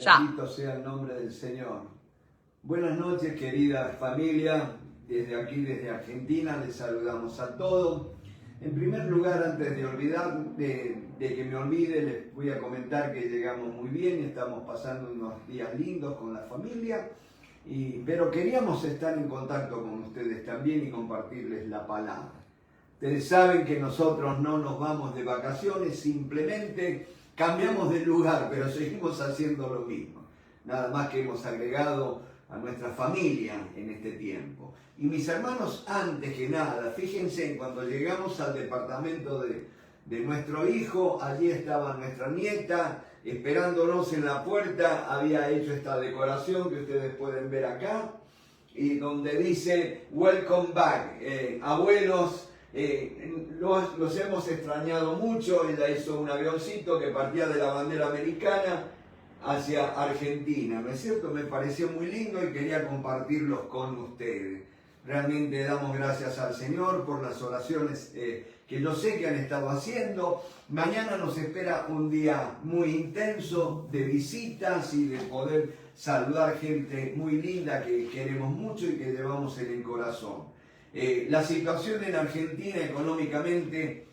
Ya. Bendito sea el nombre del Señor. Buenas noches, querida familia. Desde aquí, desde Argentina, les saludamos a todos. En primer lugar, antes de olvidar, de que me olvide, les voy a comentar que llegamos muy bien y estamos pasando unos días lindos con la familia. Pero queríamos estar en contacto con ustedes también y compartirles la palabra. Ustedes saben que nosotros no nos vamos de vacaciones, simplemente cambiamos de lugar, pero seguimos haciendo lo mismo. Nada más que hemos agregado a nuestra familia en este tiempo. Y mis hermanos, antes que nada, fíjense, cuando llegamos al departamento de nuestro hijo, allí estaba nuestra nieta, esperándonos en la puerta, había hecho esta decoración que ustedes pueden ver acá, y donde dice, welcome back, abuelos, los hemos extrañado mucho. Ella hizo un avioncito que partía de la bandera americana hacia Argentina, ¿no es cierto? Me pareció muy lindo y quería compartirlos con ustedes. Realmente damos gracias al Señor por las oraciones que yo sé que han estado haciendo. Mañana nos espera un día muy intenso de visitas y de poder saludar gente muy linda que queremos mucho y que llevamos en el corazón. La situación en Argentina económicamente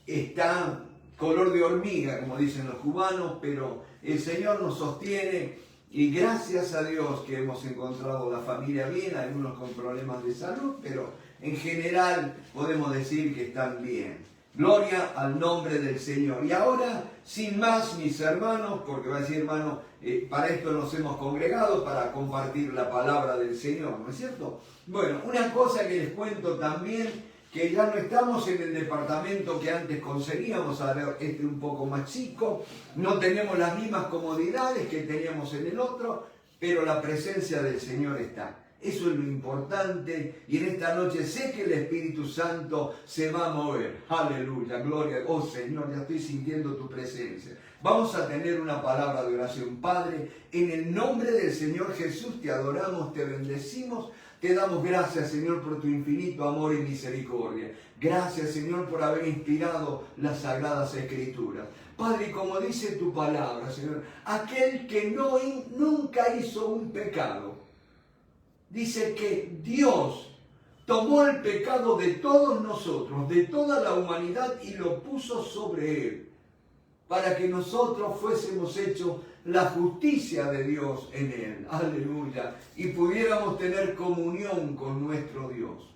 está color de hormiga, como dicen los cubanos, pero el Señor nos sostiene y gracias a Dios que hemos encontrado la familia bien, algunos con problemas de salud, pero en general podemos decir que están bien. Gloria al nombre del Señor. Y ahora, sin más, mis hermanos, porque va a decir, hermano, para esto nos hemos congregado, para compartir la palabra del Señor, ¿no es cierto? Bueno, una cosa que les cuento también, que ya no estamos en el departamento que antes conseguíamos, ahora este un poco más chico, no tenemos las mismas comodidades que teníamos en el otro, pero la presencia del Señor está. Eso es lo importante, y en esta noche sé que el Espíritu Santo se va a mover. Aleluya, gloria. Oh Señor, ya estoy sintiendo tu presencia. Vamos a tener una palabra de oración. Padre, en el nombre del Señor Jesús te adoramos, te bendecimos. Te damos gracias, Señor, por tu infinito amor y misericordia. Gracias, Señor, por haber inspirado las Sagradas Escrituras. Padre, como dice tu palabra, Señor, aquel que nunca hizo un pecado, dice que Dios tomó el pecado de todos nosotros, de toda la humanidad, y lo puso sobre él, para que nosotros fuésemos hechos la justicia de Dios en él. Aleluya. Y pudiéramos tener comunión con nuestro Dios.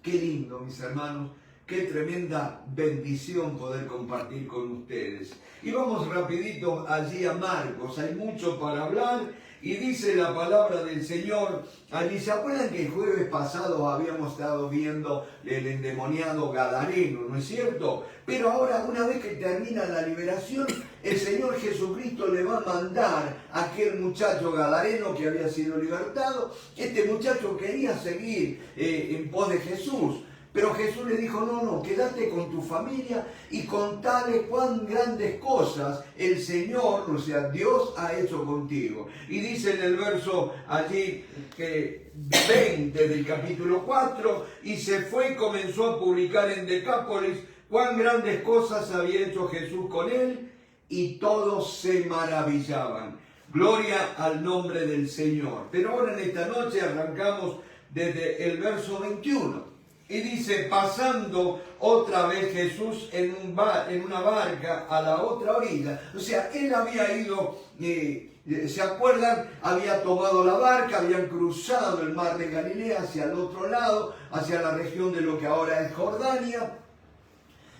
Qué lindo, mis hermanos. Qué tremenda bendición poder compartir con ustedes. Y vamos rapidito allí a Marcos. Hay mucho para hablar. Y dice la palabra del Señor, allí se acuerdan que el jueves pasado habíamos estado viendo el endemoniado gadareno, ¿no es cierto? Pero ahora, una vez que termina la liberación, el Señor Jesucristo le va a mandar a aquel muchacho gadareno que había sido libertado. Este muchacho quería seguir en pos de Jesús. Pero Jesús le dijo, no, quédate con tu familia y contale cuán grandes cosas el Señor, o sea, Dios ha hecho contigo. Y dice en el verso allí 20 del capítulo 4, y se fue y comenzó a publicar en Decápolis cuán grandes cosas había hecho Jesús con él, y todos se maravillaban. Gloria al nombre del Señor. Pero ahora en esta noche arrancamos desde el verso 21. Y dice, pasando otra vez Jesús en una barca a la otra orilla. O sea, él había ido, ¿se acuerdan? Había tomado la barca, habían cruzado el mar de Galilea hacia el otro lado, hacia la región de lo que ahora es Jordania.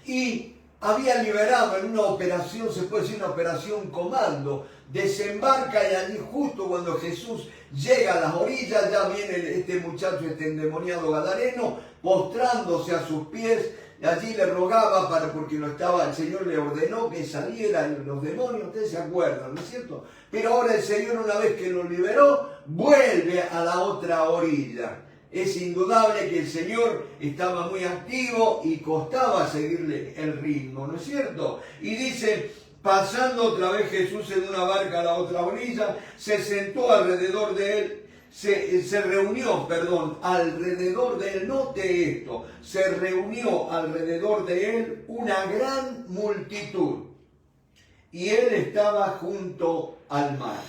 Y había liberado en una operación, se puede decir una operación comando, desembarca y allí justo cuando Jesús llega a las orillas, ya viene este muchacho, este endemoniado gadareno, postrándose a sus pies, y allí le rogaba porque el Señor le ordenó que salieran los demonios, ustedes se acuerdan, ¿no es cierto? Pero ahora el Señor, una vez que lo liberó, vuelve a la otra orilla. Es indudable que el Señor estaba muy activo y costaba seguirle el ritmo, ¿no es cierto? Y dice, pasando otra vez Jesús en una barca a la otra orilla, se sentó alrededor de él, se reunió alrededor de él, note esto, se reunió alrededor de él una gran multitud. Y él estaba junto al mar.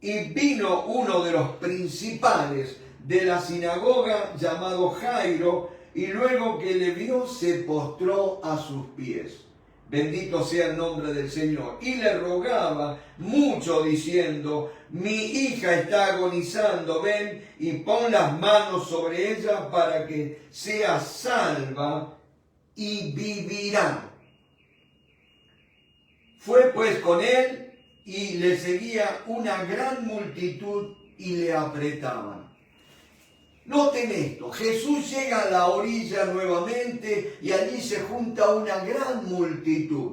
y vino uno de los principales de la sinagoga llamado Jairo, y luego que le vio se postró a sus pies. Bendito sea el nombre del Señor. Y le rogaba mucho diciendo, mi hija está agonizando, ven y pon las manos sobre ella para que sea salva y vivirá. Fue pues con él y le seguía una gran multitud y le apretaban. Noten esto, Jesús llega a la orilla nuevamente y allí se junta una gran multitud.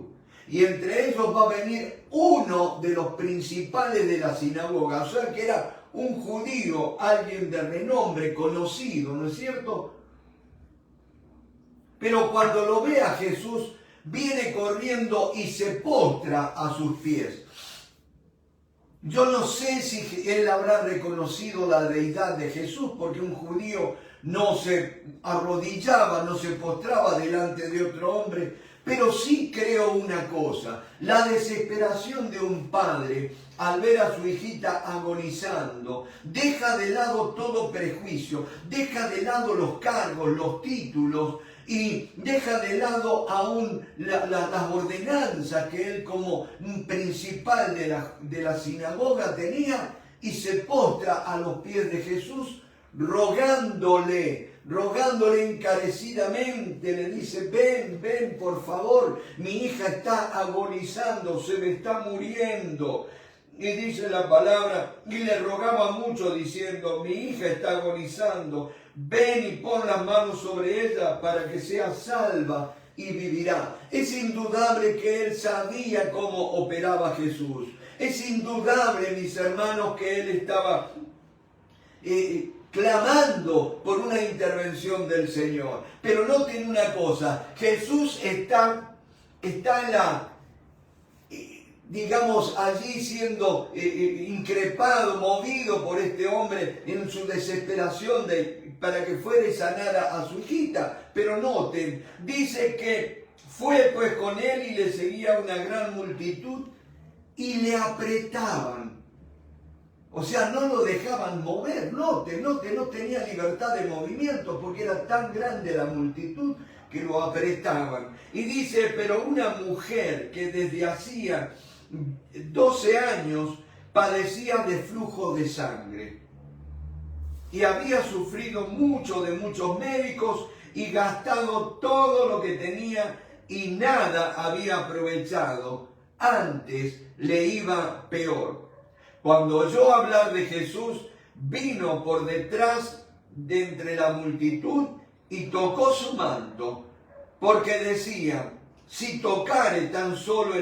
Y entre ellos va a venir uno de los principales de la sinagoga, o sea que era un judío, alguien de renombre, conocido, ¿no es cierto? Pero cuando lo ve a Jesús, viene corriendo y se postra a sus pies. Yo no sé si él habrá reconocido la deidad de Jesús, porque un judío no se arrodillaba, no se postraba delante de otro hombre, pero sí creo una cosa, la desesperación de un padre al ver a su hijita agonizando, deja de lado todo prejuicio, deja de lado los cargos, los títulos, y deja de lado aún las ordenanzas que él como principal de la sinagoga tenía, y se postra a los pies de Jesús rogándole encarecidamente, le dice, ven por favor, mi hija está agonizando, se me está muriendo. Y dice la palabra, y le rogaba mucho diciendo, mi hija está agonizando, ven y pon las manos sobre ella para que sea salva y vivirá. Es indudable que él sabía cómo operaba Jesús. Es indudable, mis hermanos, que él estaba clamando por una intervención del Señor. Pero noten una cosa, Jesús está en la... digamos, allí siendo increpado, movido por este hombre en su desesperación para que fuera y sanara a su hijita. Pero noten, dice que fue pues con él y le seguía una gran multitud y le apretaban. O sea, no lo dejaban mover, noten, no tenía libertad de movimiento porque era tan grande la multitud que lo apretaban. Y dice, pero una mujer que desde hacía 12 años padecía de flujo de sangre y había sufrido mucho de muchos médicos y gastado todo lo que tenía y nada había aprovechado, antes le iba peor. Cuando oyó hablar de Jesús, vino por detrás de entre la multitud y tocó su manto, porque decía, si tocare tan solo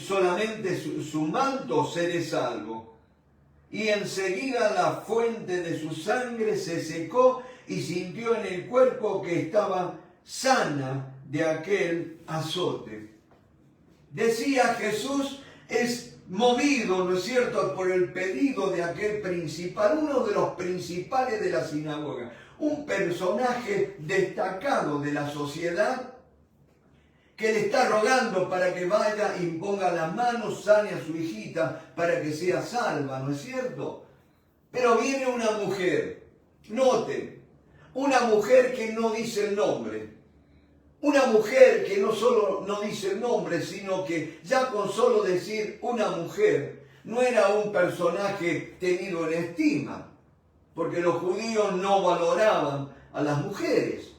solamente su manto, seré salvo. Y enseguida la fuente de su sangre se secó y sintió en el cuerpo que estaba sana de aquel azote. Decía Jesús, es movido, ¿no es cierto?, por el pedido de aquel principal, uno de los principales de la sinagoga, un personaje destacado de la sociedad, que le está rogando para que vaya y ponga las manos, sane a su hijita para que sea salva, ¿no es cierto? Pero viene una mujer, noten, una mujer que no dice el nombre, una mujer que no solo no dice el nombre, sino que ya con solo decir una mujer, no era un personaje tenido en estima, porque los judíos no valoraban a las mujeres.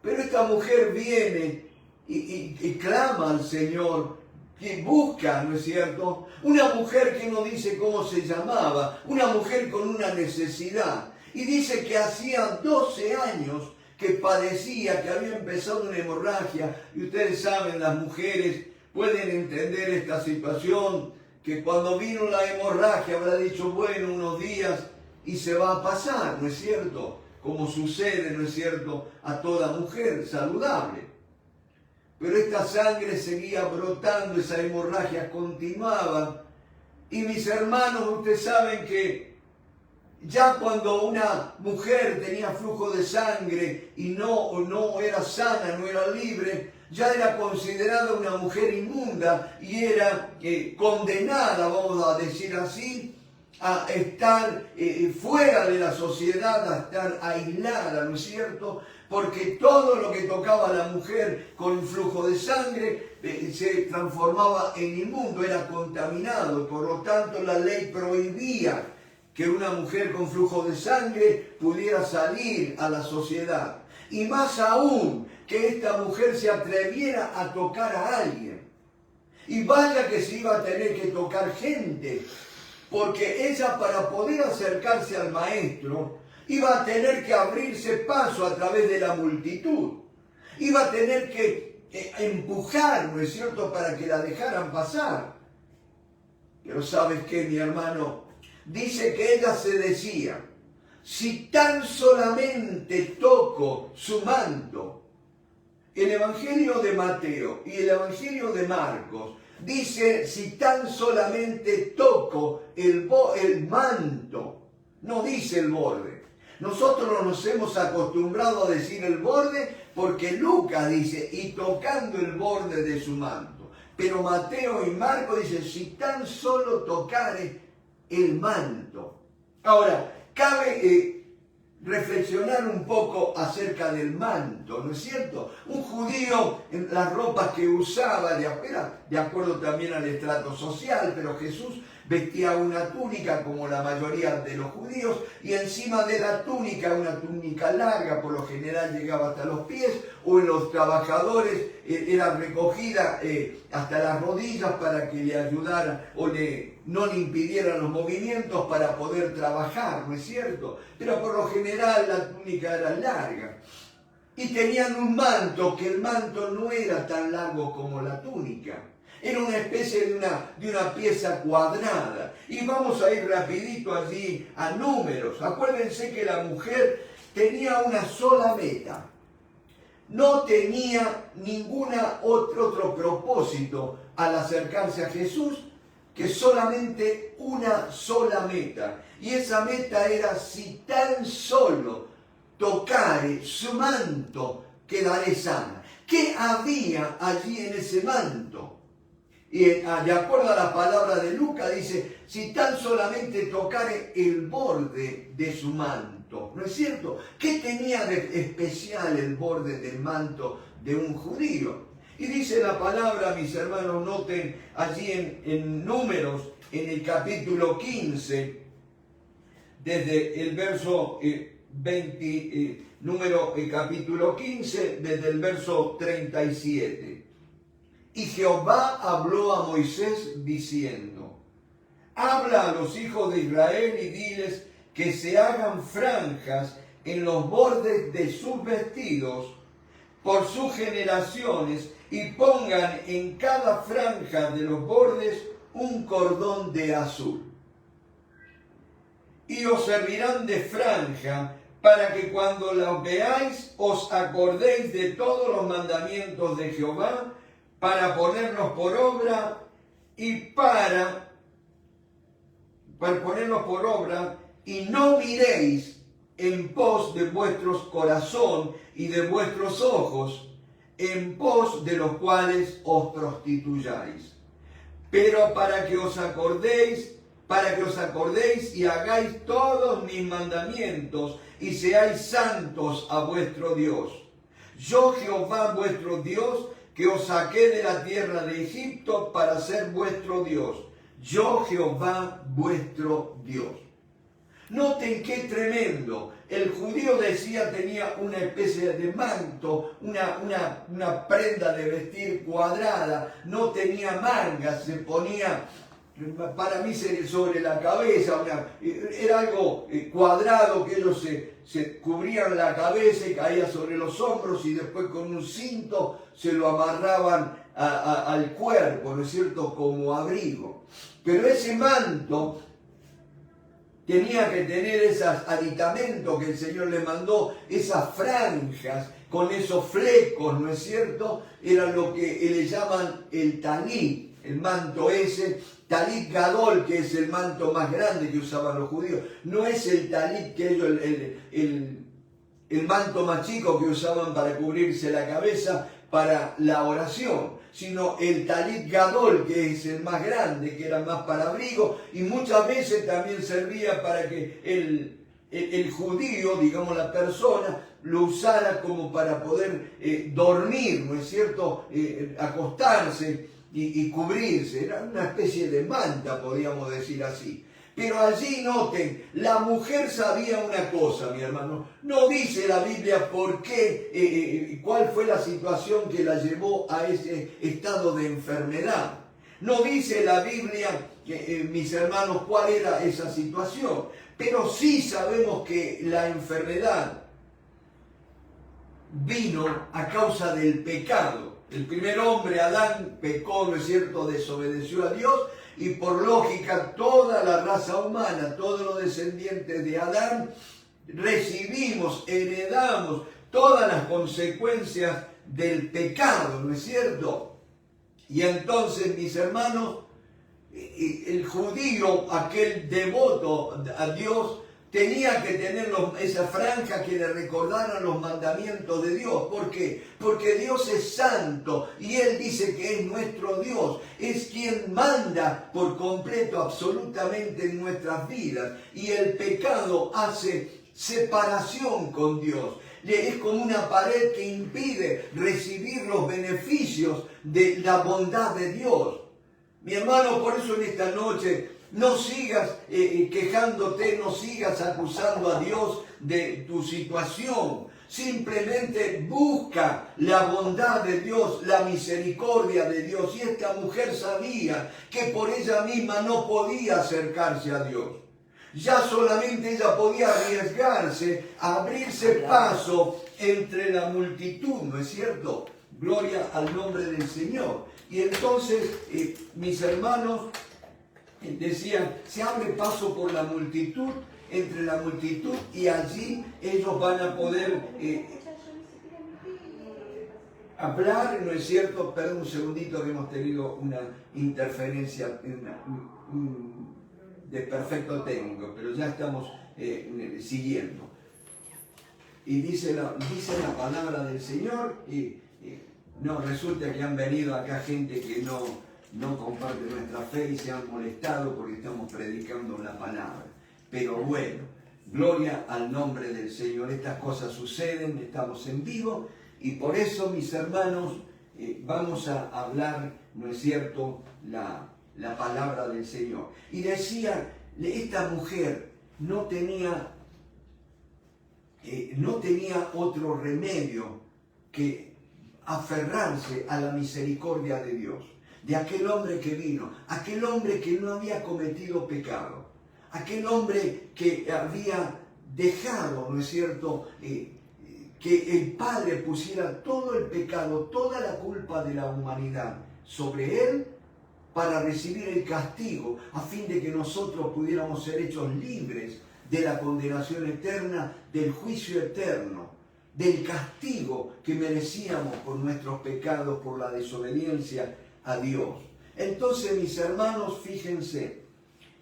Pero esta mujer viene y clama al Señor, que busca, ¿no es cierto? Una mujer que no dice cómo se llamaba, una mujer con una necesidad. Y dice que hacía 12 años que padecía, que había empezado una hemorragia. Y ustedes saben, las mujeres pueden entender esta situación, que cuando vino la hemorragia habrá dicho, bueno, unos días y se va a pasar, ¿no es cierto? Como sucede, ¿no es cierto?, a toda mujer saludable. Pero esta sangre seguía brotando, esa hemorragia continuaba. Y mis hermanos, ustedes saben que ya cuando una mujer tenía flujo de sangre y no era sana, no era libre, ya era considerada una mujer inmunda y era condenada, vamos a decir así, a estar fuera de la sociedad, a estar aislada, ¿no es cierto? Porque todo lo que tocaba a la mujer con flujo de sangre se transformaba en inmundo, era contaminado, por lo tanto la ley prohibía que una mujer con flujo de sangre pudiera salir a la sociedad. Y más aún, que esta mujer se atreviera a tocar a alguien. Y vaya que se iba a tener que tocar gente, porque ella, para poder acercarse al maestro, iba a tener que abrirse paso a través de la multitud. Iba a tener que empujar, ¿no es cierto?, para que la dejaran pasar. Pero ¿sabes qué, mi hermano? Dice que ella se decía, si tan solamente toco su manto. El Evangelio de Mateo y el Evangelio de Marcos dice, si tan solamente toco el manto, no dice el borde. Nosotros nos hemos acostumbrado a decir el borde porque Lucas dice, y tocando el borde de su manto. Pero Mateo y Marcos dicen, si tan solo tocare el manto. Ahora, cabe reflexionar un poco acerca del manto, ¿no es cierto? Un judío, en las ropas que usaba, de acuerdo también al estrato social, pero Jesús vestía una túnica como la mayoría de los judíos, y encima de la túnica, una túnica larga, por lo general llegaba hasta los pies, o en los trabajadores era recogida hasta las rodillas para que le ayudaran o no le impidieran los movimientos para poder trabajar, ¿no es cierto? Pero por lo general la túnica era larga. Y tenían un manto, que el manto no era tan largo como la túnica. Era una especie de una pieza cuadrada. Y vamos a ir rapidito allí a números. Acuérdense que la mujer tenía una sola meta. No tenía otro propósito al acercarse a Jesús que solamente una sola meta. Y esa meta era, si tan solo tocare su manto, quedaré sana. ¿Qué había allí en ese manto? Y de acuerdo a la palabra de Lucas dice, si tan solamente tocare el borde de su manto, ¿no es cierto? ¿Qué tenía de especial el borde del manto de un judío? Y dice la palabra, mis hermanos, noten allí en Números, en el capítulo 15, desde el verso 20, capítulo 15, desde el verso 37. Y Jehová habló a Moisés diciendo, habla a los hijos de Israel y diles que se hagan franjas en los bordes de sus vestidos por sus generaciones y pongan en cada franja de los bordes un cordón de azul. Y os servirán de franja para que cuando los veáis os acordéis de todos los mandamientos de Jehová, para ponerlos por obra y para ponerlos por obra, y no miréis en pos de vuestros corazón y de vuestros ojos, en pos de los cuales os prostituyáis. Pero para que os acordéis y hagáis todos mis mandamientos y seáis santos a vuestro Dios. Yo, Jehová vuestro Dios, que os saqué de la tierra de Egipto para ser vuestro Dios. Yo, Jehová vuestro Dios. Noten qué tremendo. El judío decía tenía una especie de manto, una prenda de vestir cuadrada, no tenía mangas, se ponía, para mí, sobre la cabeza, era algo cuadrado que ellos se cubrían la cabeza y caía sobre los hombros y después con un cinto se lo amarraban al cuerpo, ¿no es cierto?, como abrigo. Pero ese manto tenía que tener esos aditamentos que el Señor le mandó, esas franjas con esos flecos, ¿no es cierto? Era lo que le llaman el talit, el manto ese, talit gadol, que es el manto más grande que usaban los judíos. No es el talit que ellos, el manto más chico que usaban para cubrirse la cabeza, para la oración, sino el talit gadol, que es el más grande, que era más para abrigo, y muchas veces también servía para que el judío, digamos la persona, lo usara como para poder dormir, ¿no es cierto?, acostarse y cubrirse. Era una especie de manta, podríamos decir así. Pero allí noten, la mujer sabía una cosa, mi hermano. No dice la Biblia por qué, cuál fue la situación que la llevó a ese estado de enfermedad. No dice la Biblia, mis hermanos, cuál era esa situación. Pero sí sabemos que la enfermedad vino a causa del pecado. El primer hombre, Adán, pecó, ¿no es cierto?, desobedeció a Dios, y por lógica toda la raza humana, todos los descendientes de Adán, recibimos, heredamos todas las consecuencias del pecado, ¿no es cierto? Y entonces, mis hermanos, el judío, aquel devoto a Dios, tenía que tener esa franja que le recordaran los mandamientos de Dios. ¿Por qué? Porque Dios es santo y Él dice que es nuestro Dios. Es quien manda por completo absolutamente en nuestras vidas. Y el pecado hace separación con Dios. Es como una pared que impide recibir los beneficios de la bondad de Dios. Mi hermano, por eso en esta noche no sigas quejándote, no sigas acusando a Dios de tu situación. Simplemente busca la bondad de Dios, la misericordia de Dios. Y esta mujer sabía que por ella misma no podía acercarse a Dios. Ya solamente ella podía arriesgarse a abrirse paso entre la multitud, ¿no es cierto? Gloria al nombre del Señor. Y entonces, mis hermanos, decían, se abre paso por la multitud, entre la multitud, y allí ellos van a poder hablar, ¿no es cierto? Perdón un segundito, que hemos tenido una interferencia de perfecto técnico, pero ya estamos siguiendo. Y dice la palabra del Señor, no, resulta que han venido acá gente que no comparte nuestra fe y se han molestado porque estamos predicando la palabra. Pero bueno, gloria al nombre del Señor. Estas cosas suceden, estamos en vivo, y por eso, mis hermanos, vamos a hablar, ¿no es cierto?, la palabra del Señor. Y decía, esta mujer no tenía otro remedio que aferrarse a la misericordia de Dios, de aquel hombre que vino, aquel hombre que no había cometido pecado, aquel hombre que había dejado, ¿no es cierto?, que el Padre pusiera todo el pecado, toda la culpa de la humanidad sobre él, para recibir el castigo, a fin de que nosotros pudiéramos ser hechos libres de la condenación eterna, del juicio eterno, del castigo que merecíamos por nuestros pecados, por la desobediencia a Dios. Entonces, mis hermanos, fíjense,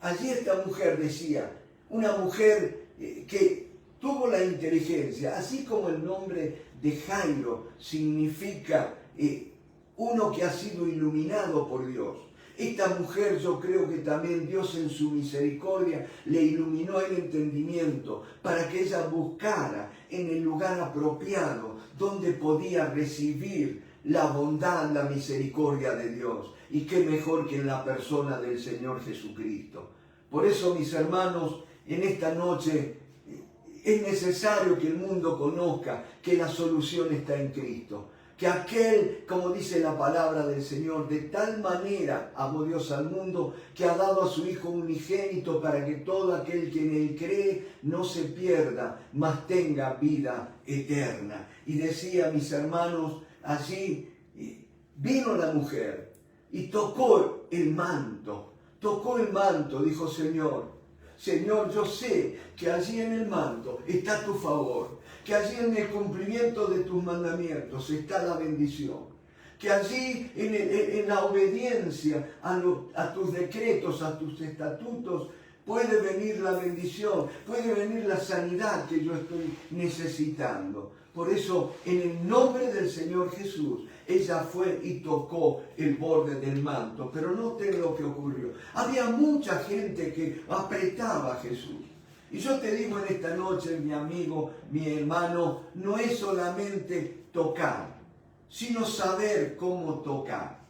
allí esta mujer decía, una mujer que tuvo la inteligencia, así como el nombre de Jairo significa uno que ha sido iluminado por Dios. Esta mujer, yo creo que también Dios en su misericordia le iluminó el entendimiento para que ella buscara en el lugar apropiado donde podía recibir la bondad, la misericordia de Dios. Y qué mejor que en la persona del Señor Jesucristo. Por eso, mis hermanos, en esta noche es necesario que el mundo conozca que la solución está en Cristo. Que aquel, como dice la palabra del Señor, de tal manera amó Dios al mundo que ha dado a su Hijo unigénito para que todo aquel que en él cree no se pierda, mas tenga vida eterna. Y decía, mis hermanos, allí vino la mujer y tocó el manto, dijo, Señor, yo sé que allí en el manto está tu favor, que allí en el cumplimiento de tus mandamientos está la bendición, que allí en la obediencia a tus decretos, a tus estatutos, puede venir la bendición, puede venir la sanidad que yo estoy necesitando. Por eso, en el nombre del Señor Jesús, ella fue y tocó el borde del manto. Pero noten lo que ocurrió. Había mucha gente que apretaba a Jesús. Y yo te digo en esta noche, mi amigo, mi hermano, no es solamente tocar, sino saber cómo tocar.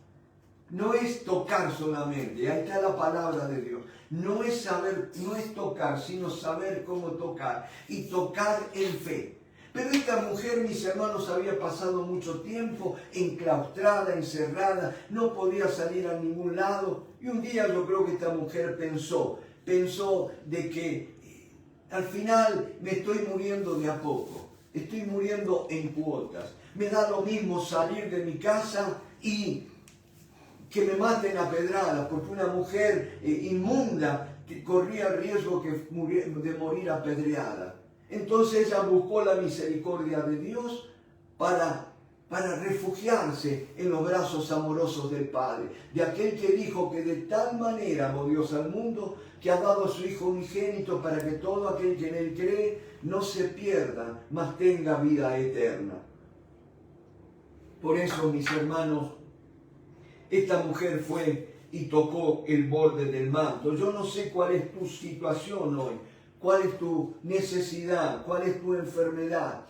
No es tocar solamente, ahí está la palabra de Dios. No es saber, no es tocar, sino saber cómo tocar. Y tocar en fe. Pero esta mujer, mis hermanos, había pasado mucho tiempo enclaustrada, encerrada, no podía salir a ningún lado. Y un día yo creo que esta mujer pensó de que al final me estoy muriendo de a poco, estoy muriendo en cuotas. Me da lo mismo salir de mi casa y que me maten a pedradas, porque una mujer inmunda que corría el riesgo de morir apedreada. Entonces ella buscó la misericordia de Dios para refugiarse en los brazos amorosos del Padre, de aquel que dijo que de tal manera amó Dios al mundo que ha dado a su Hijo unigénito para que todo aquel que en él cree no se pierda, mas tenga vida eterna. Por eso, mis hermanos, esta mujer fue y tocó el borde del manto. Yo no sé cuál es tu situación hoy, cuál es tu necesidad, cuál es tu enfermedad.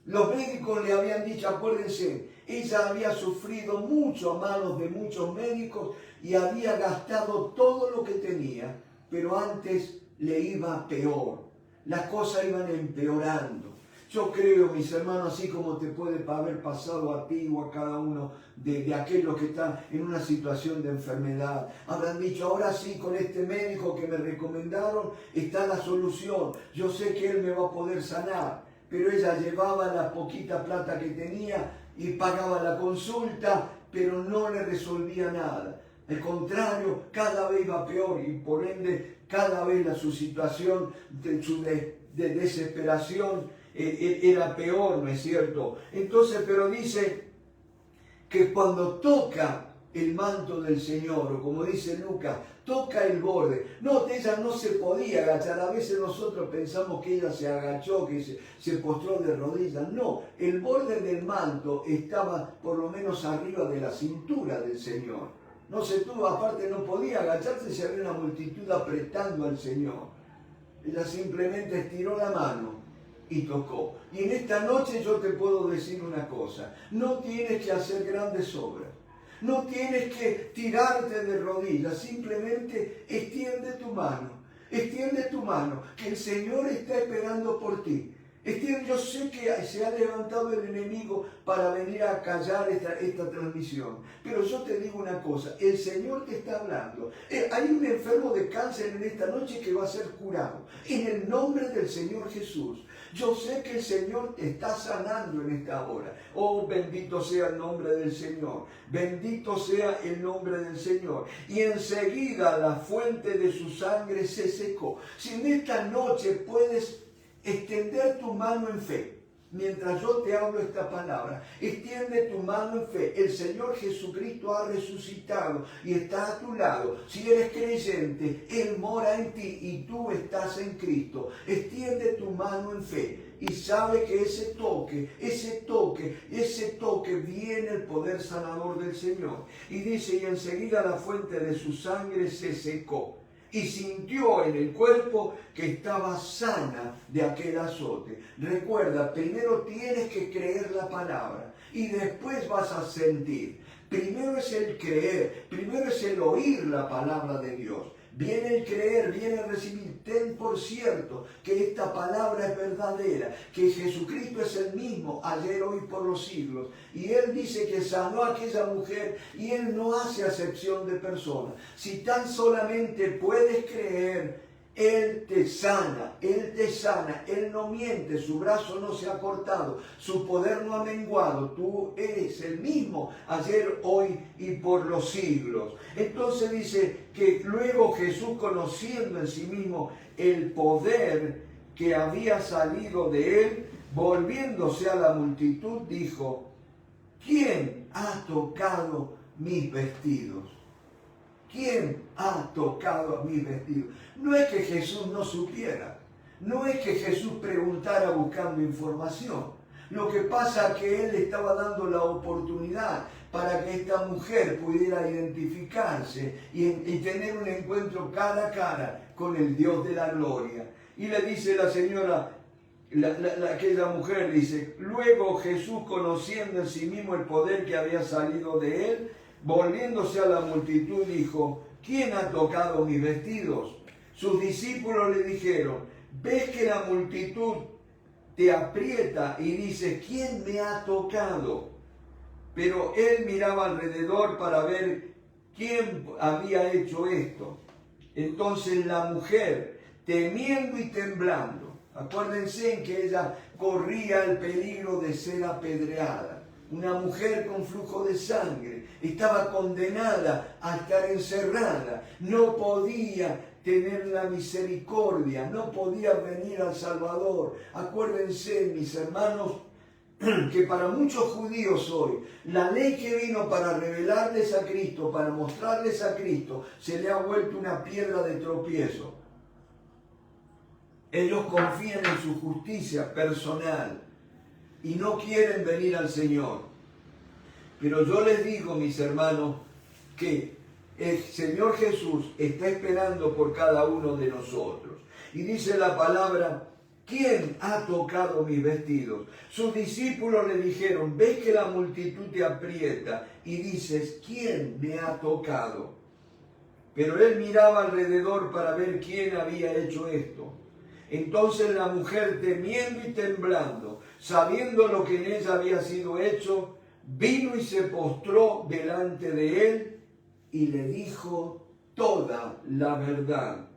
Los médicos le habían dicho, acuérdense, ella había sufrido mucho a manos de muchos médicos y había gastado todo lo que tenía, pero antes le iba peor. Las cosas iban empeorando. Yo creo, mis hermanos, así como te puede haber pasado a ti o a cada uno de aquellos que están en una situación de enfermedad, habrán dicho, ahora sí, con este médico que me recomendaron está la solución. Yo sé que él me va a poder sanar. Pero ella llevaba la poquita plata que tenía y pagaba la consulta, pero no le resolvía nada. Al contrario, cada vez iba peor y por ende cada vez su situación de desesperación era peor, ¿no es cierto? Entonces, pero dice que cuando toca el manto del Señor, o como dice Lucas, toca el borde. No, ella no se podía agachar. A veces nosotros pensamos que ella se agachó, que se postró de rodillas. No, el borde del manto estaba por lo menos arriba de la cintura del Señor. No se tuvo, aparte no podía agacharse si había una multitud apretando al Señor. Ella simplemente estiró la mano y tocó. Y en esta noche yo te puedo decir una cosa, no tienes que hacer grandes obras. No tienes que tirarte de rodillas, simplemente extiende tu mano, que el Señor está esperando por ti. Yo sé que se ha levantado el enemigo para venir a callar esta transmisión, pero yo te digo una cosa, el Señor te está hablando. Hay un enfermo de cáncer en esta noche que va a ser curado, en el nombre del Señor Jesús. Yo sé que el Señor te está sanando en esta hora. Oh, bendito sea el nombre del Señor. Bendito sea el nombre del Señor. Y enseguida la fuente de su sangre se secó. Si en esta noche puedes extender tu mano en fe, mientras yo te hablo esta palabra, extiende tu mano en fe. El Señor Jesucristo ha resucitado y está a tu lado. Si eres creyente, Él mora en ti y tú estás en Cristo. Extiende tu mano en fe y sabe que ese toque viene el poder sanador del Señor. Y dice, y enseguida la fuente de su sangre se secó. Y sintió en el cuerpo que estaba sana de aquel azote. Recuerda, primero tienes que creer la palabra y después vas a sentir. Primero es el creer, primero es el oír la palabra de Dios. Viene el creer, viene el recibir. Ten por cierto que esta palabra es verdadera, que Jesucristo es el mismo ayer, hoy, por los siglos. Y Él dice que sanó a aquella mujer y Él no hace acepción de personas. Si tan solamente puedes creer, Él te sana, Él no miente, su brazo no se ha cortado, su poder no ha menguado, tú eres el mismo ayer, hoy y por los siglos. Entonces dice que luego Jesús, conociendo en sí mismo el poder que había salido de Él, volviéndose a la multitud, dijo, ¿quién ha tocado mis vestidos? ¿Quién ha tocado a mis vestidos? No es que Jesús no supiera, no es que Jesús preguntara buscando información, Lo que pasa es que Él estaba dando la oportunidad para que esta mujer pudiera identificarse y tener un encuentro cara a cara con el Dios de la gloria. Y le dice la señora, aquella mujer dice, luego Jesús, conociendo en sí mismo el poder que había salido de Él, volviéndose a la multitud, dijo, ¿quién ha tocado mis vestidos? Sus discípulos le dijeron, ¿ves que la multitud te aprieta y dices, ¿quién me ha tocado? Pero él miraba alrededor para ver quién había hecho esto. Entonces la mujer, temiendo y temblando, acuérdense en que ella corría el peligro de ser apedreada. Una mujer con flujo de sangre, estaba condenada a estar encerrada, no podía tener la misericordia, no podía venir al Salvador. Acuérdense, mis hermanos, que para muchos judíos hoy, la ley que vino para revelarles a Cristo, para mostrarles a Cristo, se le ha vuelto una piedra de tropiezo. Ellos confían en su justicia personal y no quieren venir al Señor. Pero yo les digo, mis hermanos, que el Señor Jesús está esperando por cada uno de nosotros. Y dice la palabra, ¿quién ha tocado mis vestidos? Sus discípulos le dijeron, ves que la multitud te aprieta y dices, ¿quién me ha tocado? Pero él miraba alrededor para ver quién había hecho esto. Entonces la mujer, temiendo y temblando, sabiendo lo que en ella había sido hecho, vino y se postró delante de él y le dijo toda la verdad.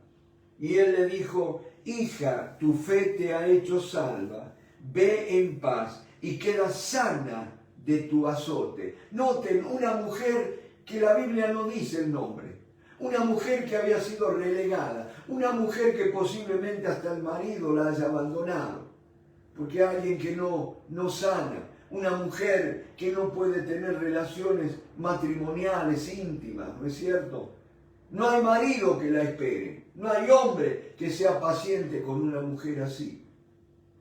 Y él le dijo, hija, tu fe te ha hecho salva, ve en paz y queda sana de tu azote. Noten, una mujer que la Biblia no dice el nombre, una mujer que había sido relegada, una mujer que posiblemente hasta el marido la haya abandonado, porque alguien que no sana, una mujer que no puede tener relaciones matrimoniales íntimas, ¿no es cierto? No hay marido que la espere, no hay hombre que sea paciente con una mujer así.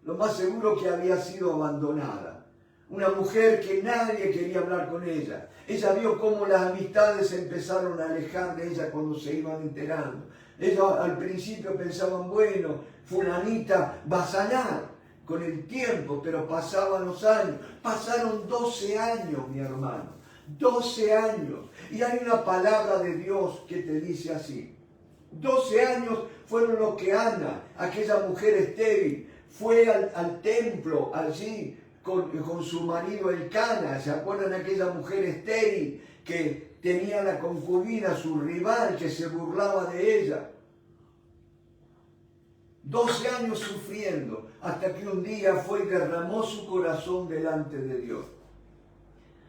Lo más seguro que había sido abandonada. Una mujer que nadie quería hablar con ella. Ella vio cómo las amistades empezaron a alejar de ella cuando se iban enterando. Ellos al principio pensaban, bueno, fulanita va a sanar con el tiempo, pero pasaban los años. Pasaron 12 años, mi hermano. 12 años. Y hay una palabra de Dios que te dice así. 12 años fueron los que Ana, aquella mujer estéril, fue al templo allí con su marido Elcana. ¿Se acuerdan de aquella mujer estéril que tenía la concubina, su rival, que se burlaba de ella? 12 años sufriendo, hasta que un día fue y derramó su corazón delante de Dios.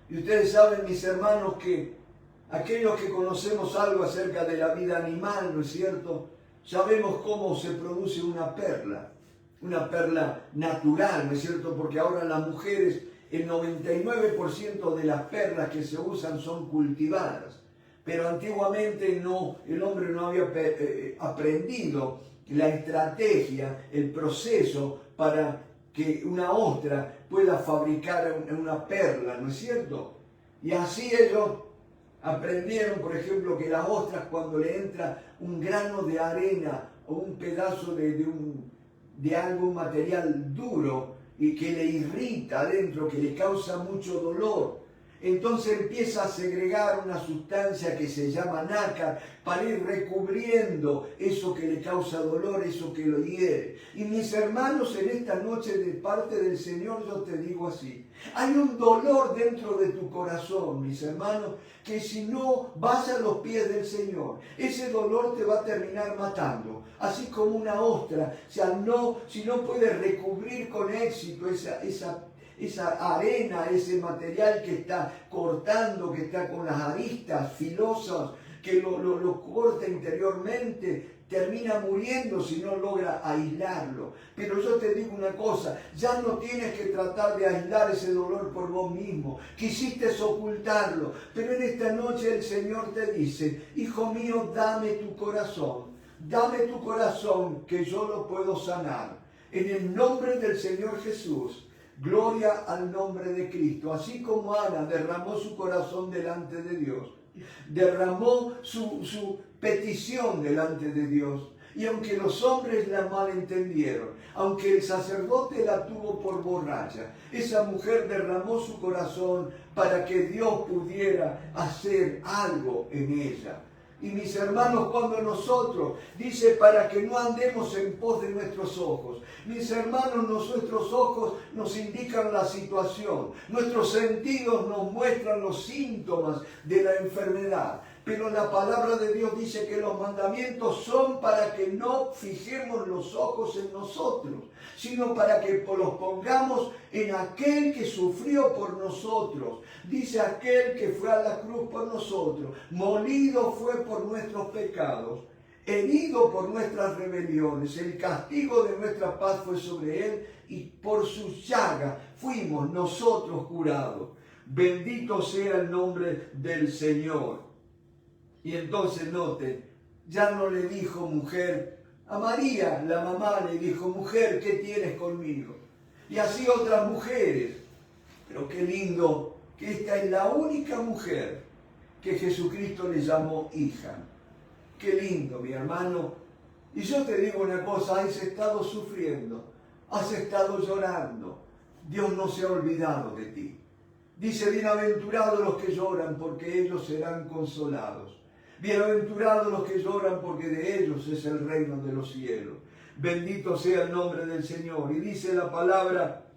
Y ustedes saben, mis hermanos, que aquellos que conocemos algo acerca de la vida animal, ¿no es cierto? Sabemos cómo se produce una perla natural, ¿no es cierto? Porque ahora las mujeres, el 99% de las perlas que se usan son cultivadas. Pero antiguamente el hombre no había aprendido la estrategia, el proceso para que una ostra pueda fabricar una perla, ¿no es cierto? Y así ellos aprendieron, por ejemplo, que las ostras, cuando le entra un grano de arena o un pedazo de algún material duro y que le irrita adentro, que le causa mucho dolor, entonces empieza a segregar una sustancia que se llama nácar para ir recubriendo eso que le causa dolor, eso que lo hiere. Y mis hermanos, en esta noche de parte del Señor yo te digo así, hay un dolor dentro de tu corazón, mis hermanos, que si no vas a los pies del Señor, ese dolor te va a terminar matando. Así como una ostra, si no puedes recubrir con éxito esa arena, ese material que está cortando, que está con las aristas filosas, que lo corta interiormente, termina muriendo si no logra aislarlo. Pero yo te digo una cosa, ya no tienes que tratar de aislar ese dolor por vos mismo. Quisiste ocultarlo, pero en esta noche el Señor te dice, hijo mío, dame tu corazón que yo lo puedo sanar. En el nombre del Señor Jesús, Gloria al nombre de Cristo. Así como Ana derramó su corazón delante de Dios, derramó su petición delante de Dios. Y aunque los hombres la malentendieron, aunque el sacerdote la tuvo por borracha, esa mujer derramó su corazón para que Dios pudiera hacer algo en ella. Y mis hermanos, cuando nosotros, dice, para que no andemos en pos de nuestros ojos. Mis hermanos, nuestros ojos nos indican la situación. Nuestros sentidos nos muestran los síntomas de la enfermedad. Pero la palabra de Dios dice que los mandamientos son para que no fijemos los ojos en nosotros, sino para que los pongamos en aquel que sufrió por nosotros. Dice aquel que fue a la cruz por nosotros, molido fue por nuestros pecados, herido por nuestras rebeliones, el castigo de nuestra paz fue sobre él y por sus llagas fuimos nosotros curados. Bendito sea el nombre del Señor. Y entonces noten, ya no le dijo mujer, a María, la mamá le dijo, mujer, ¿qué tienes conmigo? Y así otras mujeres. Pero qué lindo que esta es la única mujer que Jesucristo le llamó hija. Qué lindo, mi hermano. Y yo te digo una cosa, has estado sufriendo, has estado llorando. Dios no se ha olvidado de ti. Dice, bienaventurados los que lloran, porque ellos serán consolados. Bienaventurados los que lloran, porque de ellos es el reino de los cielos. Bendito sea el nombre del Señor. Y dice la palabra,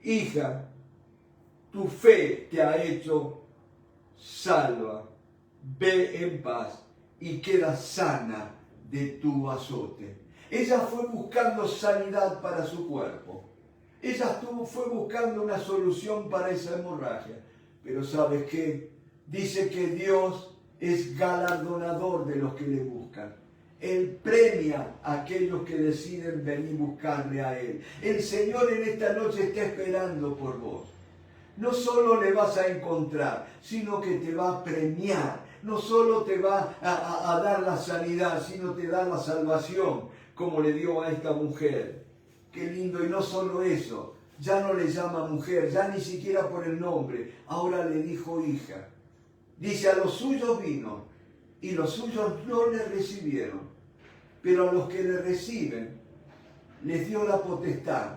hija, tu fe te ha hecho salva. Ve en paz y queda sana de tu azote. Ella fue buscando sanidad para su cuerpo. Ella fue buscando una solución para esa hemorragia. Pero ¿sabes qué? Dice que Dios es galardonador de los que le buscan. Él premia a aquellos que deciden venir a buscarle a Él. El Señor en esta noche está esperando por vos. No solo le vas a encontrar, sino que te va a premiar. No solo te va a dar la sanidad, sino te da la salvación, como le dio a esta mujer. Qué lindo, y no solo eso, ya no le llama mujer, ya ni siquiera por el nombre, ahora le dijo hija. Dice, a los suyos vino, y los suyos no le recibieron, pero a los que le reciben, les dio la potestad,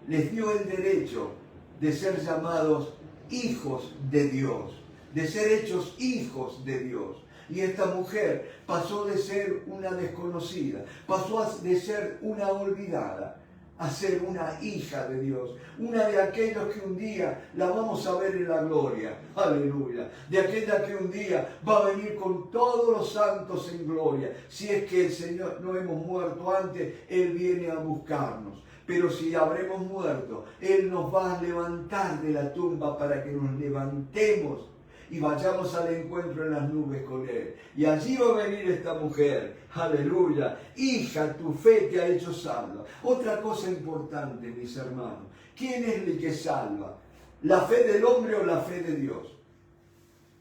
les dio el derecho de ser llamados hijos de Dios, de ser hechos hijos de Dios. Y esta mujer pasó de ser una desconocida, pasó de ser una olvidada, a ser una hija de Dios, una de aquellos que un día la vamos a ver en la gloria, aleluya, de aquella que un día va a venir con todos los santos en gloria. Si es que el Señor no hemos muerto antes, Él viene a buscarnos. Pero si habremos muerto, Él nos va a levantar de la tumba para que nos levantemos y vayamos al encuentro en las nubes con Él. Y allí va a venir esta mujer, aleluya. Hija, tu fe te ha hecho salva. Otra cosa importante, mis hermanos, ¿quién es el que salva? ¿La fe del hombre o la fe de Dios?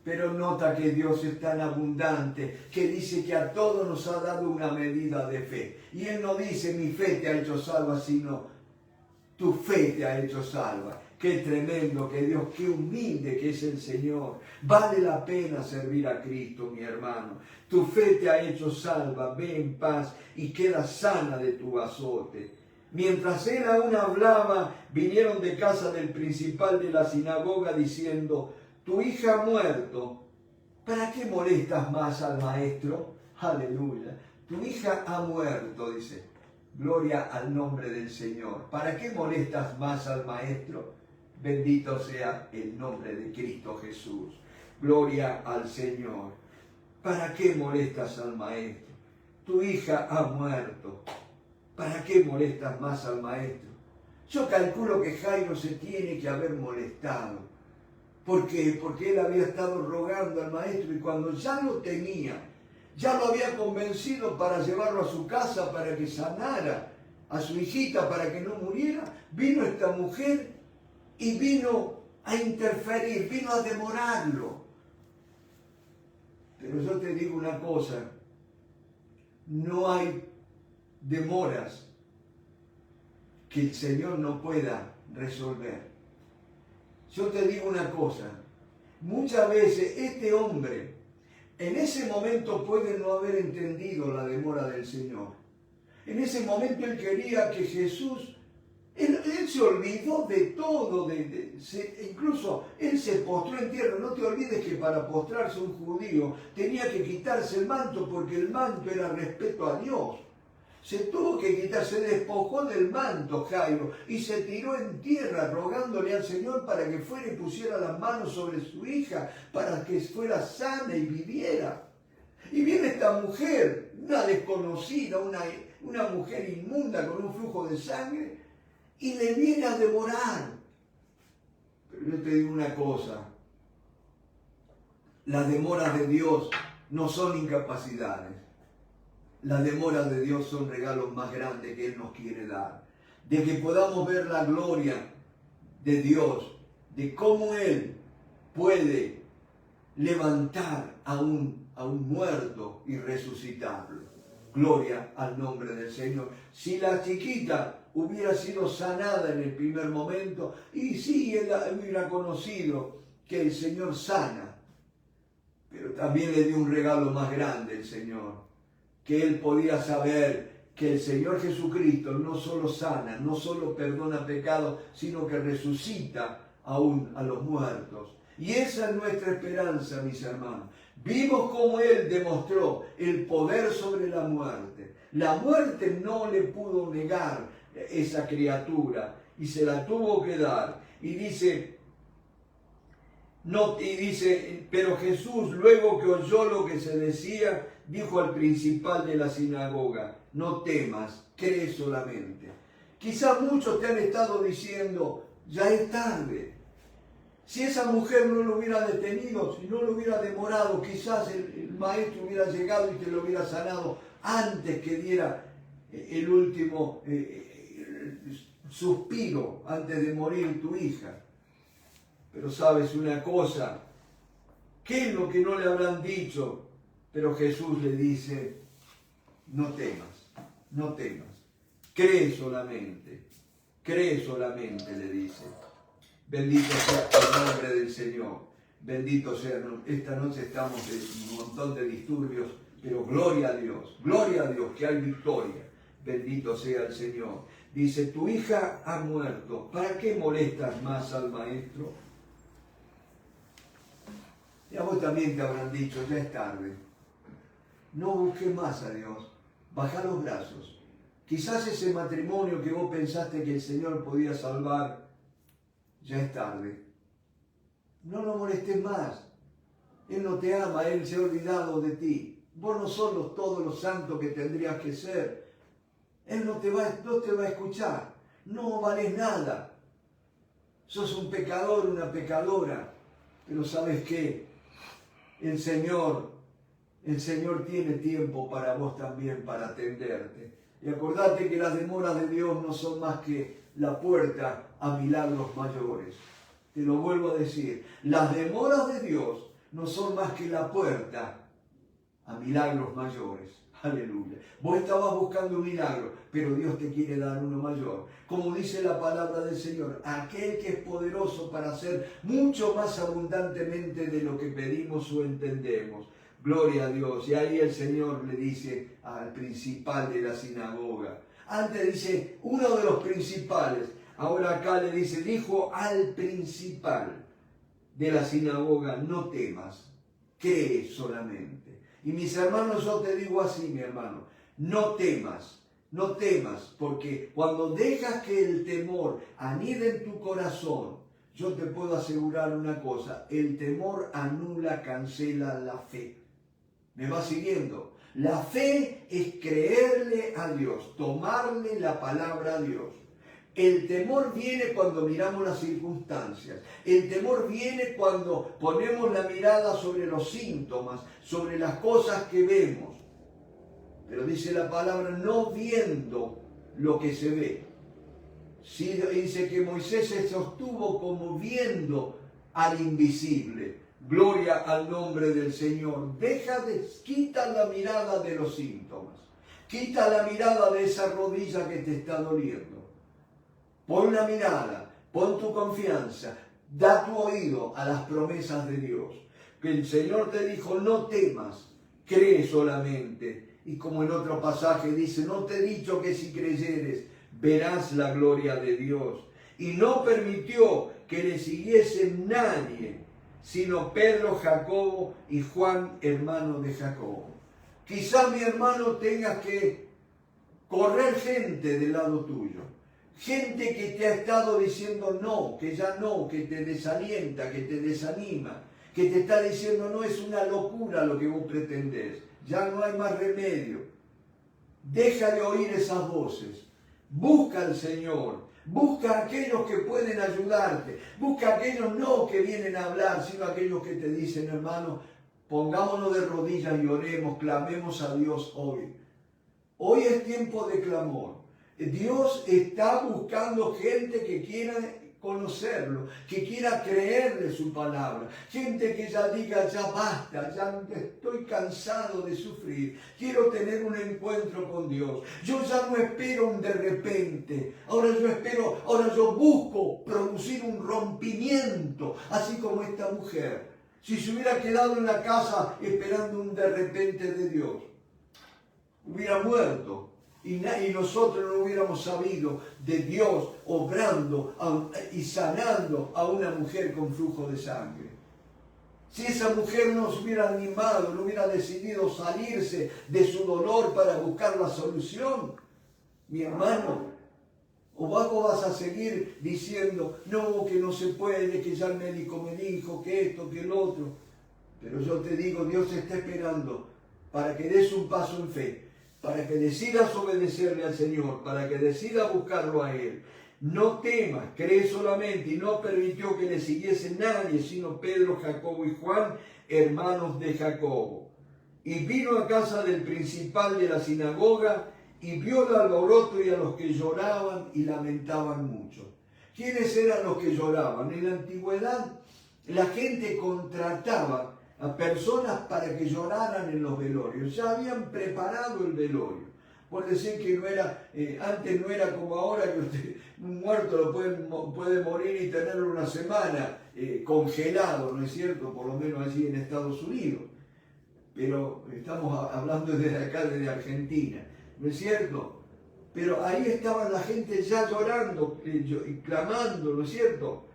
Pero nota que Dios es tan abundante que dice que a todos nos ha dado una medida de fe. Y Él no dice mi fe te ha hecho salva, sino tu fe te ha hecho salva. Qué tremendo, que Dios, qué humilde que es el Señor. Vale la pena servir a Cristo, mi hermano. Tu fe te ha hecho salva, ve en paz y queda sana de tu azote. Mientras él aún hablaba, vinieron de casa del principal de la sinagoga diciendo, tu hija ha muerto, ¿para qué molestas más al maestro? Aleluya. Tu hija ha muerto, dice. Gloria al nombre del Señor. ¿Para qué molestas más al maestro? Bendito sea el nombre de Cristo Jesús. Gloria al Señor. ¿Para qué molestas al maestro? Tu hija ha muerto. ¿Para qué molestas más al maestro? Yo calculo que Jairo se tiene que haber molestado. ¿Por qué? Porque él había estado rogando al maestro y cuando ya lo tenía, ya lo había convencido para llevarlo a su casa para que sanara a su hijita, para que no muriera, vino esta mujer y vino a interferir, vino a demorarlo. Pero yo te digo una cosa, no hay demoras que el Señor no pueda resolver. Yo te digo una cosa, muchas veces este hombre en ese momento puede no haber entendido la demora del Señor. En ese momento él quería que Jesús, él se olvidó de todo, incluso él se postró en tierra. No te olvides que para postrarse un judío tenía que quitarse el manto, porque el manto era respeto a Dios. Se tuvo que quitar, se despojó del manto Jairo y se tiró en tierra rogándole al Señor para que fuera y pusiera las manos sobre su hija, para que fuera sana y viviera. Y viene esta mujer, una desconocida, una mujer inmunda con un flujo de sangre, y le viene a devorar. Pero yo te digo una cosa, las demoras de Dios no son incapacidades. Las demoras de Dios son regalos más grandes que Él nos quiere dar. De que podamos ver la gloria de Dios, de cómo Él puede levantar a un muerto y resucitarlo. Gloria al nombre del Señor. Si la chiquita hubiera sido sanada en el primer momento, y sí, él hubiera conocido que el Señor sana, pero también le dio un regalo más grande el Señor, que él podía saber que el Señor Jesucristo no solo sana, no solo perdona pecados, sino que resucita aún a los muertos. Y esa es nuestra esperanza, mis hermanos. Vimos cómo Él demostró el poder sobre la muerte. La muerte no le pudo negar esa criatura y se la tuvo que dar. Y dice, pero Jesús, luego que oyó lo que se decía, dijo al principal de la sinagoga, no temas, cree solamente. Quizás muchos te han estado diciendo, ya es tarde. Si esa mujer no lo hubiera detenido, si no lo hubiera demorado, quizás el maestro hubiera llegado y te lo hubiera sanado antes que diera el último suspiro, antes de morir tu hija. Pero sabes una cosa, ¿qué es lo que no le habrán dicho? Pero Jesús le dice, no temas, no temas, cree solamente, le dice. Bendito sea el nombre del Señor, bendito sea. Esta noche estamos en un montón de disturbios, pero gloria a Dios, que hay victoria. Bendito sea el Señor. Dice, tu hija ha muerto, ¿para qué molestas más al maestro? Y a vos también te habrán dicho, ya es tarde. No busques más a Dios, baja los brazos. Quizás ese matrimonio que vos pensaste que el Señor podía salvar, ya es tarde. No lo molestes más. Él no te ama, Él se ha olvidado de ti. Vos no sos todos los santos que tendrías que ser. Él no te va a escuchar. No vales nada. Sos un pecador, una pecadora. Pero ¿sabes qué? El Señor tiene tiempo para vos también, para atenderte. Y acordate que las demoras de Dios no son más que la puerta a milagros mayores. Te lo vuelvo a decir, las demoras de Dios no son más que la puerta a milagros mayores. Aleluya. Vos estabas buscando un milagro, pero Dios te quiere dar uno mayor. Como dice la palabra del Señor, aquel que es poderoso para hacer mucho más abundantemente de lo que pedimos o entendemos. Gloria a Dios. Y ahí el Señor le dice al principal de la sinagoga. Antes dice uno de los principales. Ahora acá le dice, dijo al principal de la sinagoga, no temas, cree solamente. Y mis hermanos, yo te digo así, mi hermano, no temas, porque cuando dejas que el temor anide en tu corazón, yo te puedo asegurar una cosa, el temor anula, cancela la fe. ¿Me va siguiendo? La fe es creerle a Dios, tomarle la palabra a Dios. El temor viene cuando miramos las circunstancias. El temor viene cuando ponemos la mirada sobre los síntomas, sobre las cosas que vemos. Pero dice la palabra, no viendo lo que se ve. Sí, dice que Moisés se sostuvo como viendo al invisible. Gloria al nombre del Señor. Quita la mirada de los síntomas. Quita la mirada de esa rodilla que te está doliendo. Pon la mirada pon tu confianza, da tu oído a las promesas de Dios. Que el Señor te dijo, no temas, cree solamente. Y como en otro pasaje dice, no te he dicho que si creyeres, verás la gloria de Dios. Y no permitió que le siguiese nadie, sino Pedro, Jacobo y Juan, hermano de Jacobo. Quizá, mi hermano, tengas que correr gente del lado tuyo. Gente que te ha estado diciendo no, que ya no, que te desalienta, que te desanima, que te está diciendo no, es una locura lo que vos pretendés, ya no hay más remedio. Deja de oír esas voces, busca al Señor, busca a aquellos que pueden ayudarte, busca a aquellos no que vienen a hablar, sino a aquellos que te dicen, hermano, pongámonos de rodillas y oremos, clamemos a Dios hoy. Hoy es tiempo de clamor. Dios está buscando gente que quiera conocerlo, que quiera creerle su palabra. Gente que ya diga, ya basta, ya estoy cansado de sufrir. Quiero tener un encuentro con Dios. Yo ya no espero un de repente. Ahora yo busco producir un rompimiento, así como esta mujer. Si se hubiera quedado en la casa esperando un de repente de Dios, hubiera muerto. Y nosotros no hubiéramos sabido de Dios obrando y sanando a una mujer con flujo de sangre. Si esa mujer no se hubiera animado, no hubiera decidido salirse de su dolor para buscar la solución, mi hermano, o vas a seguir diciendo, no, que no se puede, que ya el médico me dijo, que esto, que el otro. Pero yo te digo, Dios está esperando para que des un paso en fe, para que decidas obedecerle al Señor, para que decidas buscarlo a Él. No temas, cree solamente, y no permitió que le siguiese nadie, sino Pedro, Jacobo y Juan, hermanos de Jacobo. Y vino a casa del principal de la sinagoga, y vio el alboroto y a los que lloraban y lamentaban mucho. ¿Quiénes eran los que lloraban? En la antigüedad, la gente contrataba a personas para que lloraran en los velorios. Ya habían preparado el velorio. Por decir que no era, antes no era como ahora, que un muerto lo puede morir y tenerlo una semana congelado, ¿no es cierto? Por lo menos allí en Estados Unidos. Pero estamos hablando desde acá, desde Argentina, ¿no es cierto? Pero ahí estaba la gente ya llorando y clamando, ¿no es cierto?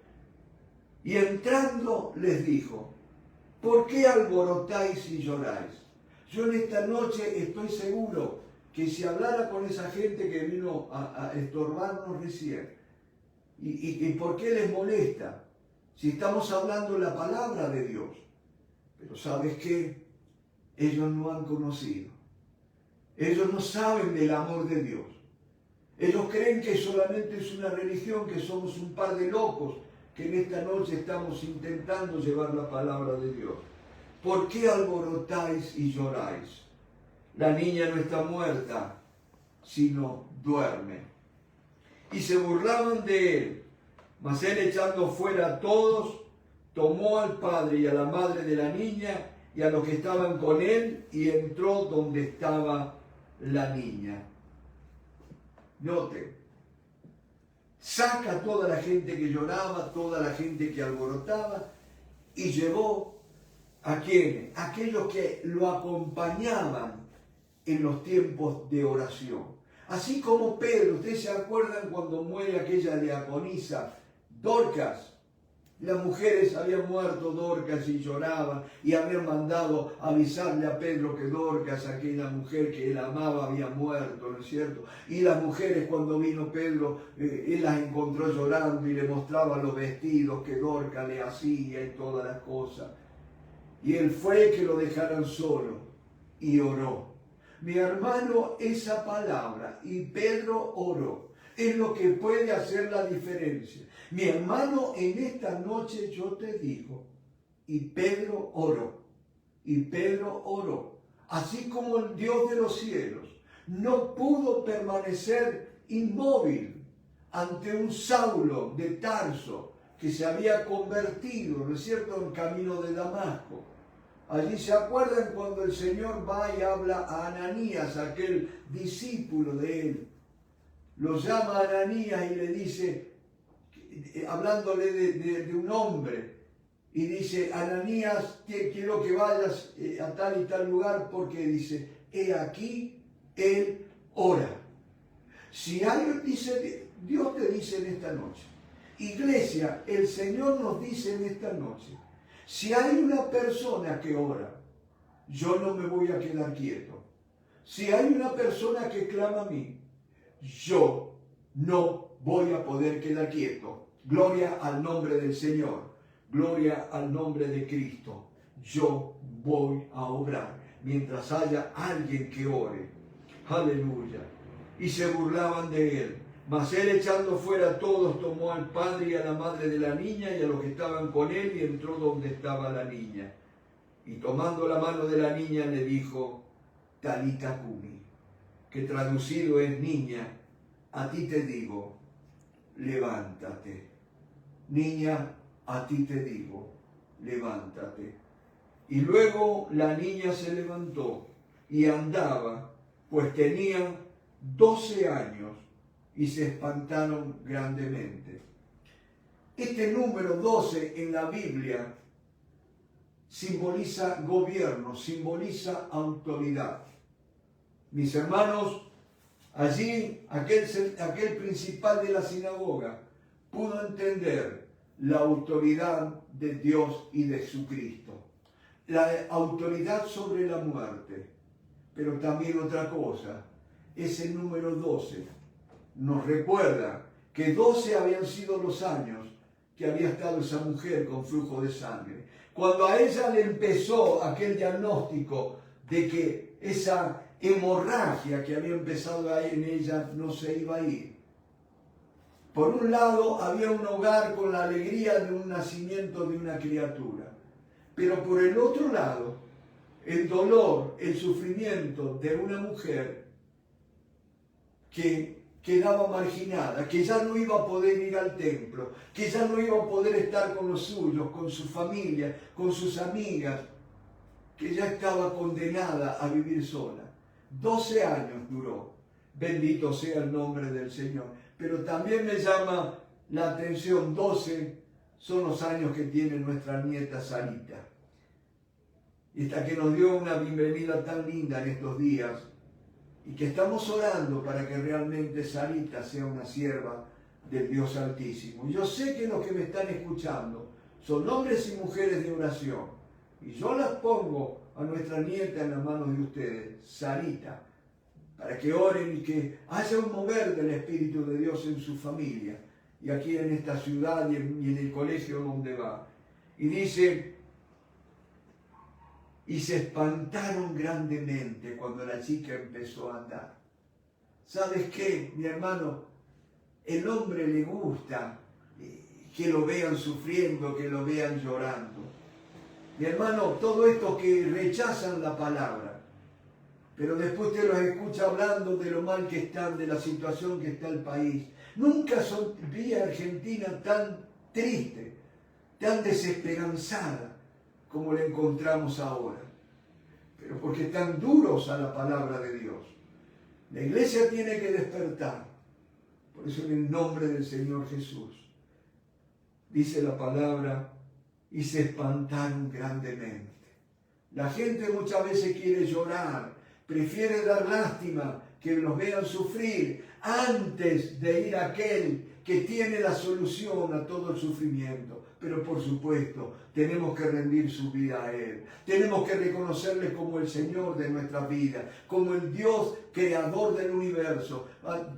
Y entrando les dijo, ¿por qué alborotáis y lloráis? Yo en esta noche estoy seguro que si hablara con esa gente que vino a estorbarnos recién, ¿y por qué les molesta? Si estamos hablando la palabra de Dios. Pero ¿sabes qué? Ellos no han conocido. Ellos no saben del amor de Dios. Ellos creen que solamente es una religión, que somos un par de locos, que en esta noche estamos intentando llevar la palabra de Dios. ¿Por qué alborotáis y lloráis? La niña no está muerta, sino duerme. Y se burlaban de él. Mas él, echando fuera a todos, tomó al padre y a la madre de la niña y a los que estaban con él y entró donde estaba la niña. Noten, saca a toda la gente que lloraba, toda la gente que alborotaba y llevó ¿a quiénes? Aquellos que lo acompañaban en los tiempos de oración. Así como Pedro, ¿ustedes se acuerdan cuando muere aquella diaconisa Dorcas? Las mujeres habían muerto Dorcas y lloraban y habían mandado avisarle a Pedro que Dorcas, aquella mujer que él amaba, había muerto, ¿no es cierto? Y las mujeres, cuando vino Pedro, él las encontró llorando y le mostraba los vestidos que Dorcas le hacía y todas las cosas. Y él fue que lo dejaran solo y oró. Mi hermano, esa palabra, y Pedro oró, es lo que puede hacer la diferencia. Mi hermano, en esta noche yo te digo, y Pedro oró, y Pedro oró, así como el Dios de los cielos no pudo permanecer inmóvil ante un Saulo de Tarso que se había convertido, ¿no es cierto?, en camino de Damasco. Allí se acuerdan cuando el Señor va y habla a Ananías, aquel discípulo de él. Lo llama a Ananías y le dice, hablándole de un hombre, y dice: Ananías, quiero que vayas a tal y tal lugar, porque dice, he aquí, él ora. Si alguien dice, Dios te dice en esta noche, iglesia, el Señor nos dice en esta noche, si hay una persona que ora, yo no me voy a quedar quieto. Si hay una persona que clama a mí, yo no voy a poder quedar quieto. Gloria al nombre del Señor. Gloria al nombre de Cristo. Yo voy a obrar mientras haya alguien que ore. Aleluya. Y se burlaban de él. Mas él, echando fuera a todos, tomó al padre y a la madre de la niña y a los que estaban con él, y entró donde estaba la niña. Y tomando la mano de la niña le dijo: Talita cumi, que traducido es: niña, a ti te digo, levántate. Niña, a ti te digo, levántate. Y luego la niña se levantó y andaba, pues tenía 12 años, y se espantaron grandemente. Este número 12 en la Biblia simboliza gobierno, simboliza autoridad. Mis hermanos, allí aquel principal de la sinagoga pudo entender la autoridad de Dios y de Jesucristo, la autoridad sobre la muerte. Pero también otra cosa, ese número 12 nos recuerda que 12 habían sido los años que había estado esa mujer con flujo de sangre. Cuando a ella le empezó aquel diagnóstico de que esa hemorragia que había empezado en ella no se iba a ir. Por un lado había un hogar con la alegría de un nacimiento de una criatura, pero por el otro lado el dolor, el sufrimiento de una mujer que quedaba marginada, que ya no iba a poder ir al templo, que ya no iba a poder estar con los suyos, con su familia, con sus amigas, que ya estaba condenada a vivir sola. 12 años duró. Bendito sea el nombre del Señor. Pero también me llama la atención, 12 son los años que tiene nuestra nieta Sarita. Esta que nos dio una bienvenida tan linda en estos días, y que estamos orando para que realmente Sarita sea una sierva del Dios Altísimo. Yo sé que los que me están escuchando son hombres y mujeres de oración, y yo las pongo a nuestra nieta en las manos de ustedes, Sarita, para que oren y que haya un mover del Espíritu de Dios en su familia, y aquí en esta ciudad y en el colegio donde va. Y dice: y se espantaron grandemente cuando la chica empezó a andar. ¿Sabes qué, mi hermano? El hombre le gusta que lo vean sufriendo, que lo vean llorando. Mi hermano, todo esto que rechazan la palabra, pero después te los escucha hablando de lo mal que están, de la situación que está el país. Nunca vi a Argentina tan triste, tan desesperanzada como la encontramos ahora, pero porque están duros a la palabra de Dios. La iglesia tiene que despertar. Por eso, en el nombre del Señor Jesús, dice la palabra: y se espantaron grandemente. La gente muchas veces quiere llorar, prefiere dar lástima, que los vean sufrir, antes de ir a aquel que tiene la solución a todo el sufrimiento. Pero por supuesto, tenemos que rendir su vida a Él. Tenemos que reconocerle como el Señor de nuestra vida, como el Dios creador del universo,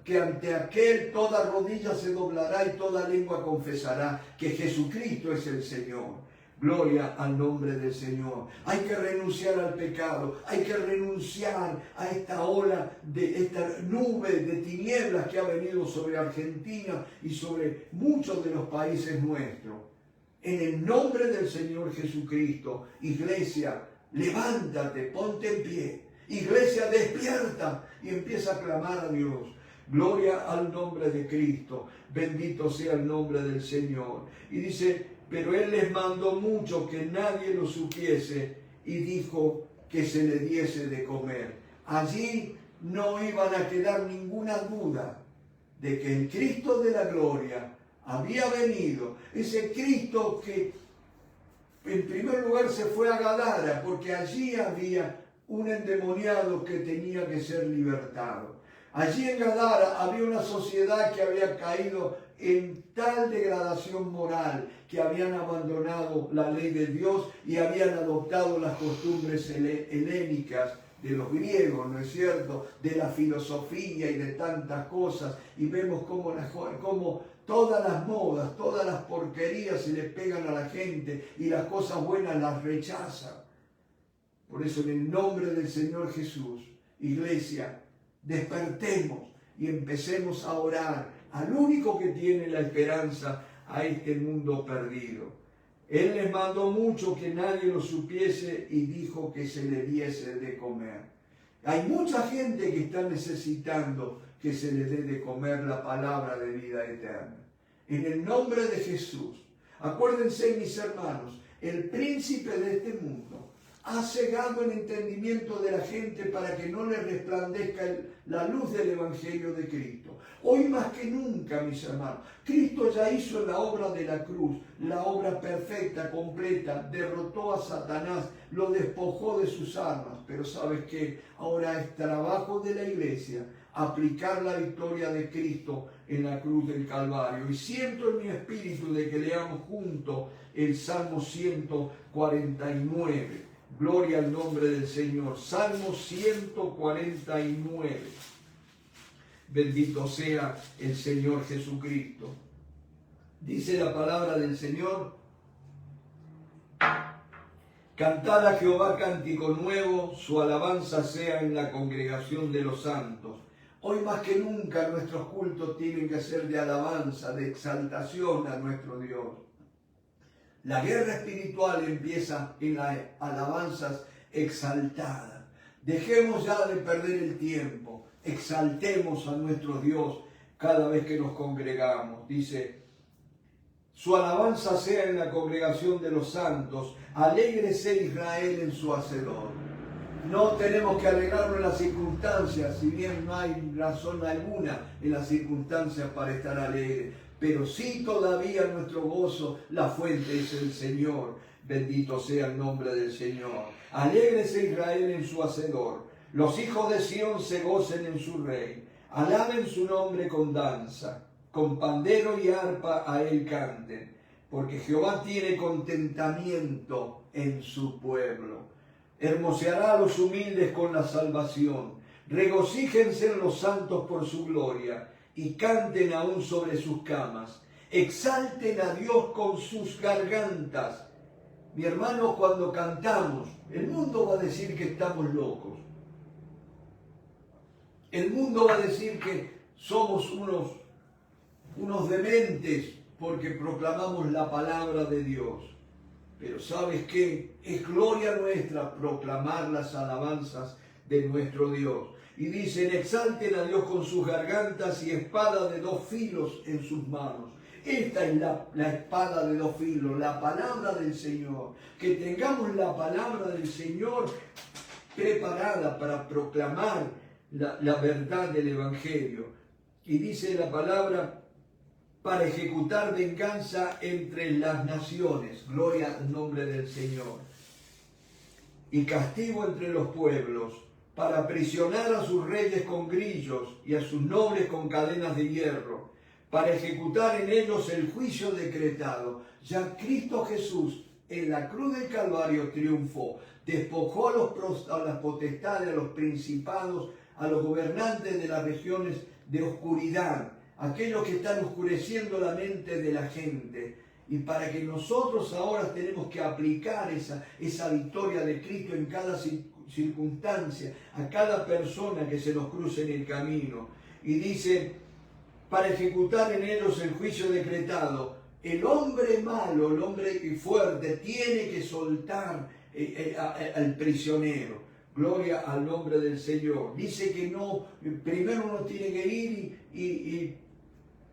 que ante aquel toda rodilla se doblará y toda lengua confesará que Jesucristo es el Señor. Gloria al nombre del Señor. Hay que renunciar al pecado, hay que renunciar a esta ola, de esta nube de tinieblas que ha venido sobre Argentina y sobre muchos de los países nuestros. En el nombre del Señor Jesucristo, iglesia, levántate, ponte en pie. Iglesia, despierta y empieza a clamar a Dios. Gloria al nombre de Cristo. Bendito sea el nombre del Señor. Y dice: pero Él les mandó mucho que nadie lo supiese, y dijo que se le diese de comer. Allí no iban a quedar ninguna duda de que el Cristo de la gloria había venido, ese Cristo que en primer lugar se fue a Gadara, porque allí había un endemoniado que tenía que ser libertado. Allí en Gadara había una sociedad que había caído en tal degradación moral que habían abandonado la ley de Dios y habían adoptado las costumbres helénicas de los griegos, ¿no es cierto?, de la filosofía y de tantas cosas, y vemos cómo todas las modas, todas las porquerías se les pegan a la gente y las cosas buenas las rechazan. Por eso, en el nombre del Señor Jesús, iglesia, despertemos y empecemos a orar al único que tiene la esperanza a este mundo perdido. Él les mandó mucho que nadie lo supiese y dijo que se le diese de comer. Hay mucha gente que está necesitando que se le dé de comer la palabra de vida eterna. En el nombre de Jesús, acuérdense, mis hermanos, el príncipe de este mundo ha cegado el entendimiento de la gente para que no le resplandezca la luz del Evangelio de Cristo. Hoy más que nunca, mis hermanos, Cristo ya hizo la obra de la cruz, la obra perfecta, completa, derrotó a Satanás, lo despojó de sus armas. Pero ¿sabes qué? Ahora es trabajo de la iglesia aplicar la victoria de Cristo en la cruz del Calvario. Y siento en mi espíritu de que leamos juntos el Salmo 149. Gloria al nombre del Señor. Salmo 149. Bendito sea el Señor Jesucristo. Dice la palabra del Señor: cantad a Jehová cántico nuevo, su alabanza sea en la congregación de los santos. Hoy más que nunca nuestros cultos tienen que ser de alabanza, de exaltación a nuestro Dios. La guerra espiritual empieza en las alabanzas exaltadas. Dejemos ya de perder el tiempo. Exaltemos a nuestro Dios cada vez que nos congregamos. Dice: su alabanza sea en la congregación de los santos. Alégrese Israel en su hacedor. No tenemos que alegrarnos en las circunstancias, si bien no hay razón alguna en las circunstancias para estar alegres. Pero sí todavía nuestro gozo, la fuente es el Señor. Bendito sea el nombre del Señor. Alégrese Israel en su hacedor. Los hijos de Sión se gocen en su rey. Alaben su nombre con danza. Con pandero y arpa a él canten. Porque Jehová tiene contentamiento en su pueblo. Hermoseará a los humildes con la salvación. Regocíjense en los santos por su gloria. Y canten aún sobre sus camas. Exalten a Dios con sus gargantas. Mi hermano, cuando cantamos, el mundo va a decir que estamos locos. El mundo va a decir que somos unos dementes porque proclamamos la palabra de Dios. Pero ¿sabes qué? Es gloria nuestra proclamar las alabanzas de nuestro Dios. Y dicen: exalten a Dios con sus gargantas y espada de dos filos en sus manos. Esta es la espada de dos filos, la palabra del Señor. Que tengamos la palabra del Señor preparada para proclamar la verdad del Evangelio. Y dice la palabra: para ejecutar venganza entre las naciones. Gloria al nombre del Señor. Y castigo entre los pueblos, para aprisionar a sus reyes con grillos y a sus nobles con cadenas de hierro, para ejecutar en ellos el juicio decretado. Ya Cristo Jesús en la cruz del Calvario triunfó, despojó a las potestades, a los principados, a los gobernantes de las regiones de oscuridad, aquellos que están oscureciendo la mente de la gente. Y para que nosotros ahora tenemos que aplicar esa victoria de Cristo en cada circunstancia, a cada persona que se nos cruce en el camino. Y dice: para ejecutar en ellos el juicio decretado. El hombre malo, el hombre fuerte, tiene que soltar al prisionero. Gloria al nombre del Señor. Dice que no, primero uno tiene que ir y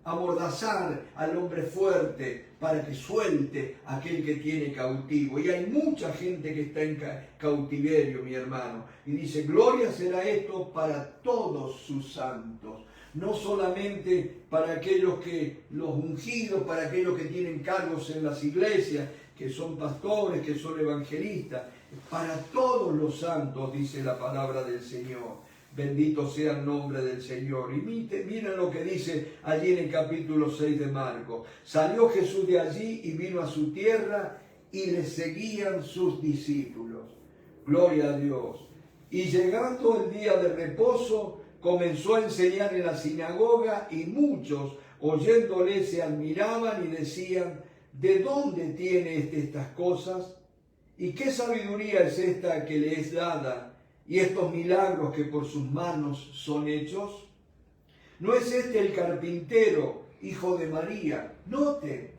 amordazar al hombre fuerte para que suelte a aquel que tiene cautivo. Y hay mucha gente que está en cautiverio, mi hermano. Y dice, gloria será esto para todos sus santos. No solamente para aquellos los ungidos, para aquellos que tienen cargos en las iglesias, que son pastores, que son evangelistas, para todos los santos, dice la palabra del Señor. Bendito sea el nombre del Señor. Y miren lo que dice allí en el capítulo 6 de Marcos. Salió Jesús de allí y vino a su tierra y le seguían sus discípulos. Gloria a Dios. Y llegando el día de reposo, comenzó a enseñar en la sinagoga y muchos, oyéndole, se admiraban y decían, ¿de dónde tiene estas cosas? ¿Y qué sabiduría es esta que le es dada? ¿Y estos milagros que por sus manos son hechos? ¿No es este el carpintero, hijo de María? Note,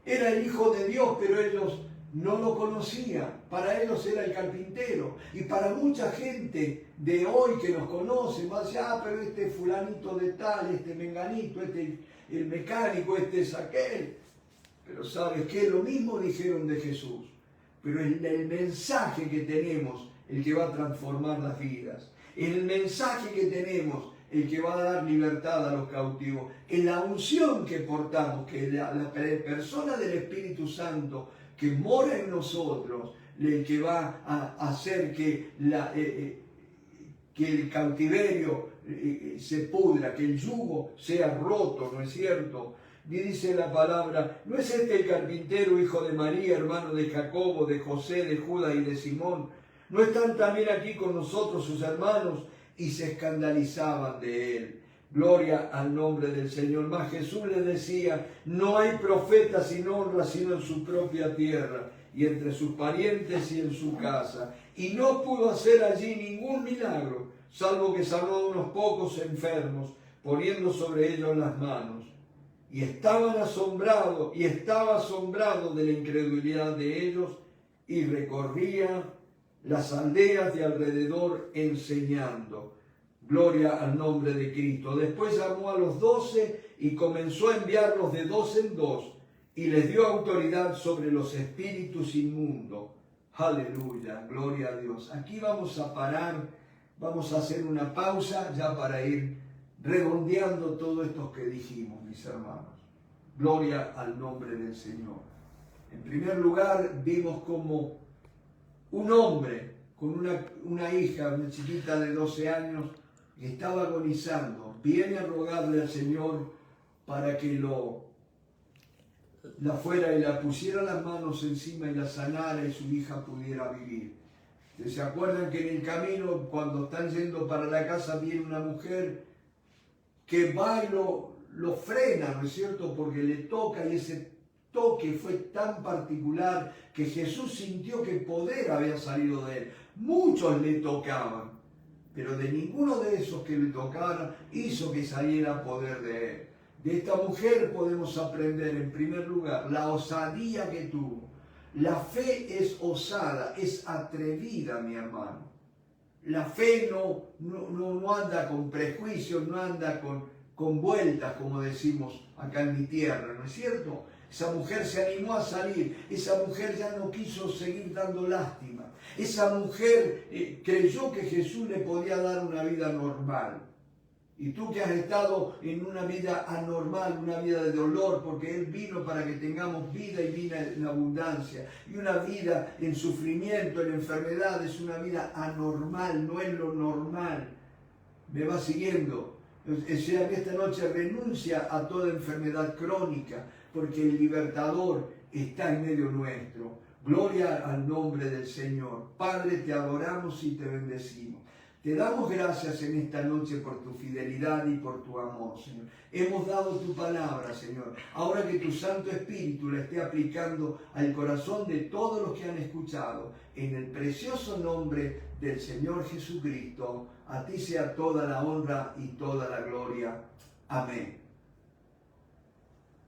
era el Hijo de Dios, pero ellos no lo conocían. Para ellos era el carpintero. Y para mucha gente de hoy que nos conoce, va a decir, pero este fulanito de tal, este menganito, este el mecánico, este es aquel. Pero ¿sabes qué? Lo mismo dijeron de Jesús. Pero el mensaje que tenemos, el que va a transformar las vidas. El mensaje que tenemos, el que va a dar libertad a los cautivos. En la unción que portamos, que la persona del Espíritu Santo que mora en nosotros, el que va a hacer que el cautiverio se pudra, que el yugo sea roto, ¿no es cierto? Y dice la palabra, ¿no es este el carpintero, hijo de María, hermano de Jacobo, de José, de Judas y de Simón? ¿No están también aquí con nosotros sus hermanos? Y se escandalizaban de él. Gloria al nombre del Señor. Mas Jesús les decía, no hay profeta sin honra sino en su propia tierra y entre sus parientes y en su casa. Y no pudo hacer allí ningún milagro, salvo que sanó a unos pocos enfermos, poniendo sobre ellos las manos. Y estaba asombrado de la incredulidad de ellos y recorría las aldeas de alrededor enseñando. Gloria al nombre de Cristo. Después llamó a los 12 y comenzó a enviarlos de 2 en 2 y les dio autoridad sobre los espíritus inmundos. Aleluya, gloria a Dios. Aquí vamos a parar, vamos a hacer una pausa ya para ir redondeando todo esto que dijimos, mis hermanos. Gloria al nombre del Señor. En primer lugar, vimos como un hombre con una hija, una chiquita de 12 años, que estaba agonizando, viene a rogarle al Señor para que la fuera y la pusiera las manos encima y la sanara y su hija pudiera vivir. ¿Se acuerdan que en el camino, cuando están yendo para la casa, viene una mujer que va y lo frena, ¿no es cierto? Porque le toca y ese toque fue tan particular que Jesús sintió que poder había salido de él. Muchos le tocaban, pero de ninguno de esos que le tocaron hizo que saliera poder de él. De esta mujer podemos aprender, en primer lugar, la osadía que tuvo. La fe es osada, es atrevida, mi hermano. La fe no anda con prejuicios, no anda con vueltas, como decimos acá en mi tierra, ¿no es cierto? Esa mujer se animó a salir, esa mujer ya no quiso seguir dando lástima. Esa mujer creyó que Jesús le podía dar una vida normal. Y tú que has estado en una vida anormal, una vida de dolor, porque Él vino para que tengamos vida y vida en abundancia. Y una vida en sufrimiento, en enfermedad, es una vida anormal, no es lo normal. ¿Me va siguiendo? O sea, que esta noche renuncia a toda enfermedad crónica, porque el libertador está en medio nuestro. Gloria al nombre del Señor. Padre, te adoramos y te bendecimos. Te damos gracias en esta noche por tu fidelidad y por tu amor, Señor. Hemos dado tu palabra, Señor. Ahora que tu Santo Espíritu la esté aplicando al corazón de todos los que han escuchado, en el precioso nombre del Señor Jesucristo, a ti sea toda la honra y toda la gloria. Amén.